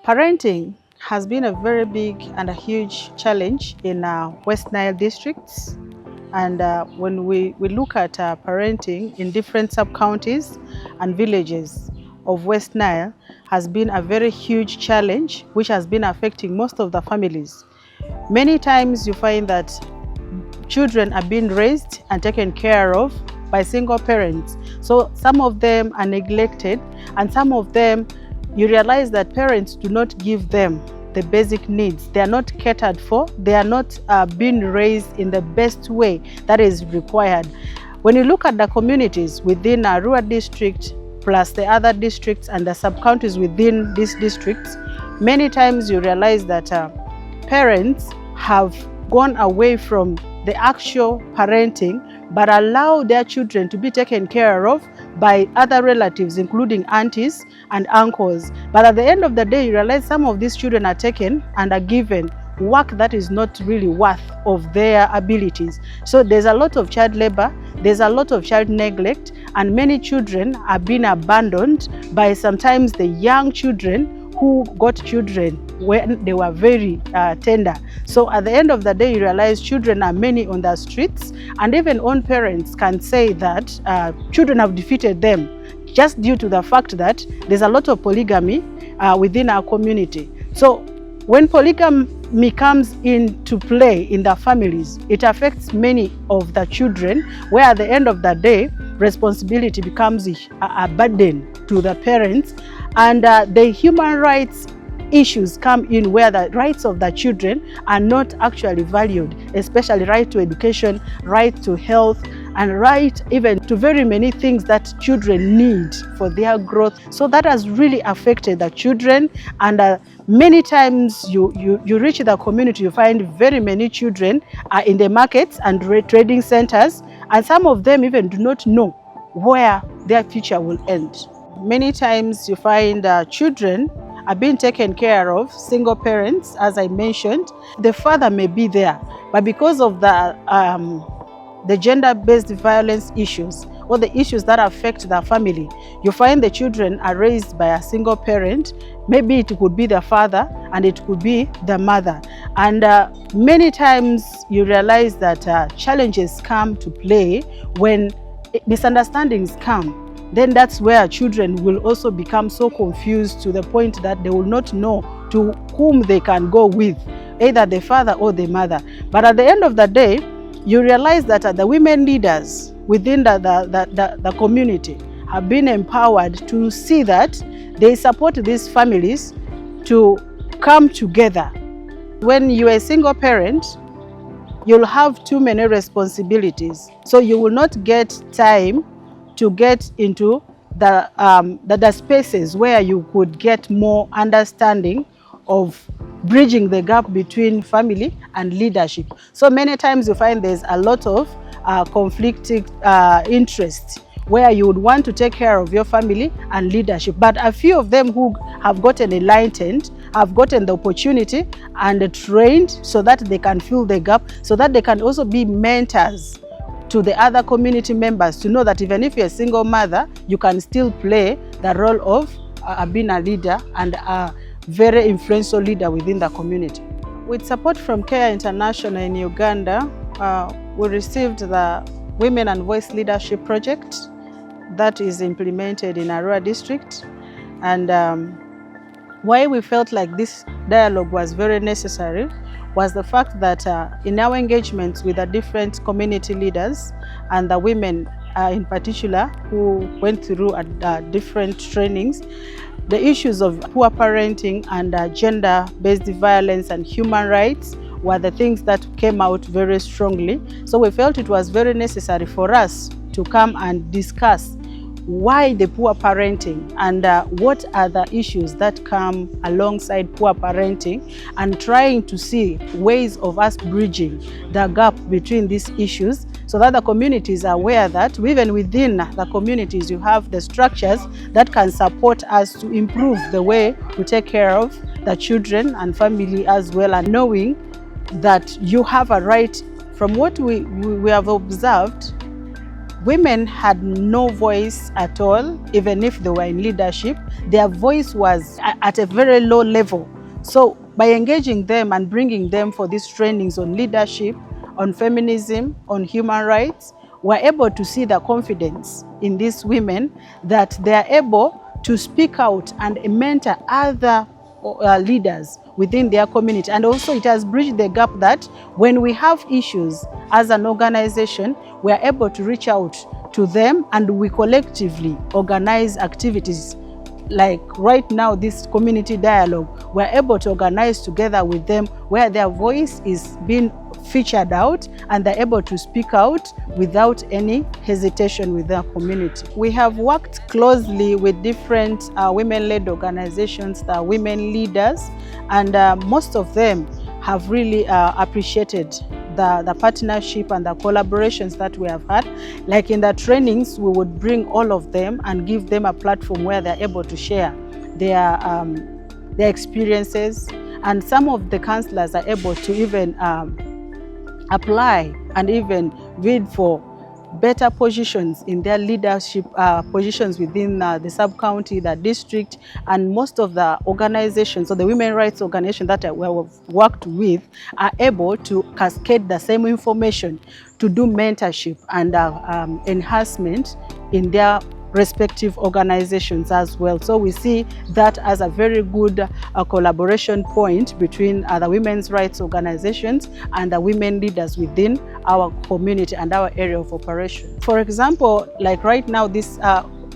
Parenting has been a very big and a huge challenge in West Nile districts. And when we look at parenting in different sub-counties and villages of West Nile, has been a very huge challenge which has been affecting most of the families. Many times you find that children are being raised and taken care of by single parents. So some of them are neglected, and some of them you realize that parents do not give them the basic needs. They are not catered for. They are not being raised in the best way that is required. When you look at the communities within a rural district, plus the other districts and the sub-counties within these districts, many times you realize that parents have gone away from the actual parenting, but allow their children to be taken care of by other relatives, including aunties and uncles. But at the end of the day, you realize some of these children are taken and are given work that is not really worth of their abilities. So there's a lot of child labor, there's a lot of child neglect, and many children are being abandoned by sometimes the young children who got children when they were very tender. So at the end of the day, you realize children are many on the streets, and even own parents can say that children have defeated them just due to the fact that there's a lot of polygamy within our community. So when polygamy comes into play in the families, it affects many of the children, where at the end of the day, responsibility becomes a burden to the parents, and the human rights issues come in, where the rights of the children are not actually valued, especially right to education, right to health, and right even to very many things that children need for their growth. So that has really affected the children, and many times you reach the community, you find very many children are in the markets and trading centers, and some of them even do not know where their future will end. Many times you find children are being taken care of, single parents, as I mentioned. The father may be there, but because of the gender-based violence issues or the issues that affect the family, you find the children are raised by a single parent. Maybe it could be the father and it could be the mother. And many times you realize that challenges come to play when misunderstandings come. Then that's where children will also become so confused to the point that they will not know to whom they can go with, either the father or the mother. But at the end of the day, you realize that the women leaders within the community have been empowered to see that they support these families to come together. When you're a single parent, you'll have too many responsibilities, so you will not get time to get into the spaces where you could get more understanding of bridging the gap between family and leadership. So many times you find there's a lot of conflicting interests, where you would want to take care of your family and leadership. But a few of them who have gotten enlightened have gotten the opportunity and trained so that they can fill the gap, so that they can also be mentors to the other community members, to know that even if you're a single mother, you can still play the role of being a leader and a very influential leader within the community. With support from Care International in Uganda, we received the Women and Voice Leadership Project that is implemented in Arua district. And why we felt like this dialogue was very necessary was the fact that in our engagements with the different community leaders and the women in particular who went through different trainings, the issues of poor parenting and gender-based violence and human rights were the things that came out very strongly. So we felt it was very necessary for us to come and discuss why the poor parenting and what are the issues that come alongside poor parenting, and trying to see ways of us bridging the gap between these issues, so that the communities are aware that even within the communities you have the structures that can support us to improve the way we take care of the children and family as well, and knowing that you have a right. From what we have observed, women had no voice at all. Even if they were in leadership, their voice was at a very low level. So by engaging them and bringing them for these trainings on leadership, on feminism, on human rights, we're able to see the confidence in these women that they are able to speak out and mentor other leaders within their community. And also it has bridged the gap that when we have issues as an organization, we are able to reach out to them and we collectively organize activities. Like right now, this community dialogue, we're able to organize together with them where their voice is being featured out and they're able to speak out without any hesitation with their community. We have worked closely with different women-led organizations, the women leaders, and most of them have really appreciated the partnership and the collaborations that we have had. Like in the trainings, we would bring all of them and give them a platform where they're able to share their experiences. And some of the counselors are able to even apply and even bid for better positions in their leadership positions within the sub-county, the district, and most of the organizations or the women rights organizations that we have worked with are able to cascade the same information to do mentorship and enhancement in their respective organizations as well. So we see that as a very good collaboration point between the women's rights organizations and the women leaders within our community and our area of operation. For example, like right now, this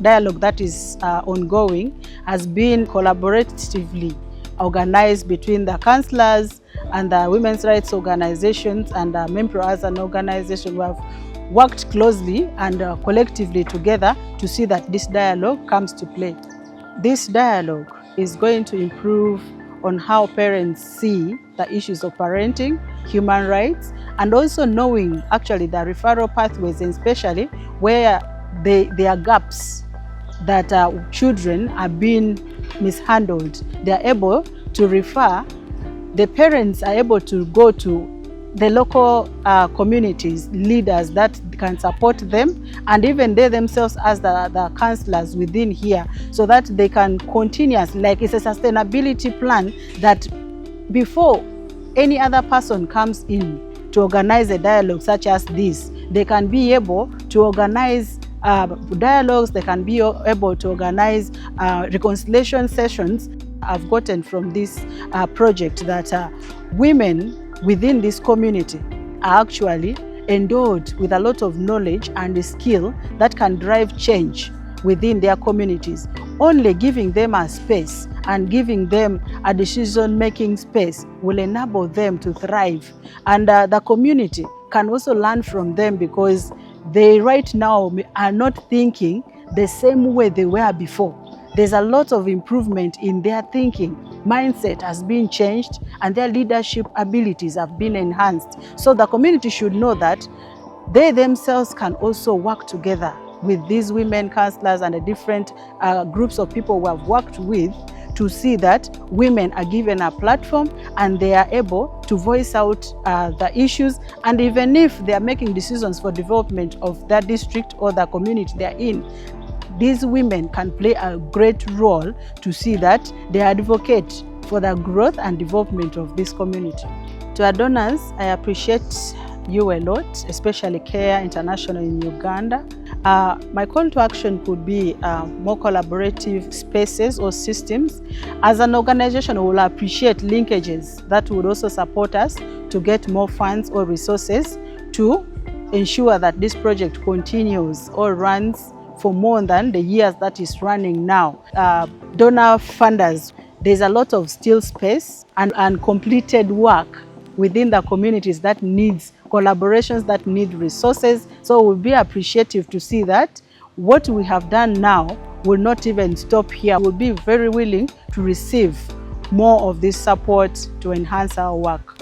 dialogue that is ongoing has been collaboratively organized between the councillors and the women's rights organizations and MEMPROW as an organization. We have worked closely and collectively together to see that this dialogue comes to play. This dialogue is going to improve on how parents see the issues of parenting, human rights, and also knowing actually the referral pathways, and especially where there are gaps that children are being mishandled. They are able to refer, the parents are able to go to the local communities, leaders that can support them, and even they themselves as the councillors within here, so that they can continuously, like it's a sustainability plan that before any other person comes in to organize a dialogue such as this, they can be able to organize dialogues, they can be able to organize reconciliation sessions. I've gotten from this project that women within this community are actually endowed with a lot of knowledge and skill that can drive change within their communities. Only giving them a space and giving them a decision-making space will enable them to thrive. And the community can also learn from them because they right now are not thinking the same way they were before. There's a lot of improvement in their thinking. Mindset has been changed and their leadership abilities have been enhanced. So the community should know that they themselves can also work together with these women counselors and the different groups of people we have worked with to see that women are given a platform and they are able to voice out the issues. And even if they are making decisions for development of their district or the community they are in, these women can play a great role to see that they advocate for the growth and development of this community. To our donors, I appreciate you a lot, especially CARE International in Uganda. My call to action could be more collaborative spaces or systems. As an organization, we will appreciate linkages that would also support us to get more funds or resources to ensure that this project continues or runs for more than the years that is running now. Donor funders, there's a lot of still space and completed work within the communities that needs collaborations, that need resources. So we'll be appreciative to see that what we have done now will not even stop here. We'll be very willing to receive more of this support to enhance our work.